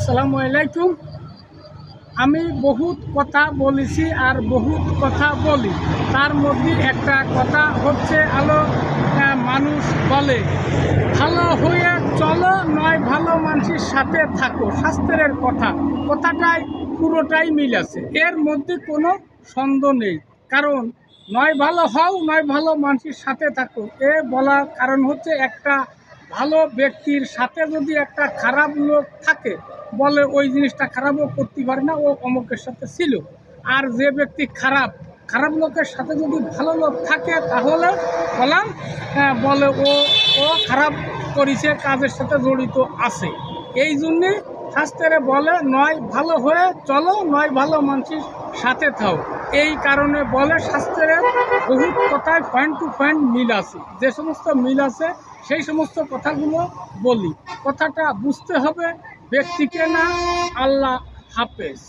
আসসালামু আলাইকুম। আমি বহুত কথা বলেছি আর বহুত কথা বলি, তার মধ্যে একটা কথা হচ্ছে মানুষ বলে ভালো হয়ে চলো নয় ভালো মানুষের সাথে থাকো। শাস্ত্রের কথাটাই পুরোটাই মিল আছে, এর মধ্যে কোনো সন্দেহ নেই। কারণ নয় ভালো হও নয় ভালো মানুষের সাথে থাকো, এ বলার কারণ হচ্ছে একটা ভালো ব্যক্তির সাথে যদি একটা খারাপ লোক থাকে, বলে ওই জিনিসটা খারাপও করতে পারে না, ও অমুকের সাথে ছিল। আর যে ব্যক্তি খারাপ খারাপ লোকের সাথে যদি ভালো লোক থাকে, তাহলে বলাম বলে ও খারাপ করেছে, কাজের সাথে জড়িত আছে। এই জন্যে শাস্ত্রে বলে নয় ভালো হয়ে চলো নয় ভালো মানুষের সাথে থাও। এই কারণে বলে শাস্ত্রে বহুত কথায় পয়েন্ট টু পয়েন্ট মিল আছে। যে সমস্ত মিল আছে সেই সমস্ত কথাগুলো বলি। কথাটা বুঝতে হবে ব্যক্তিকে না। আল্লাহ হাফেজ।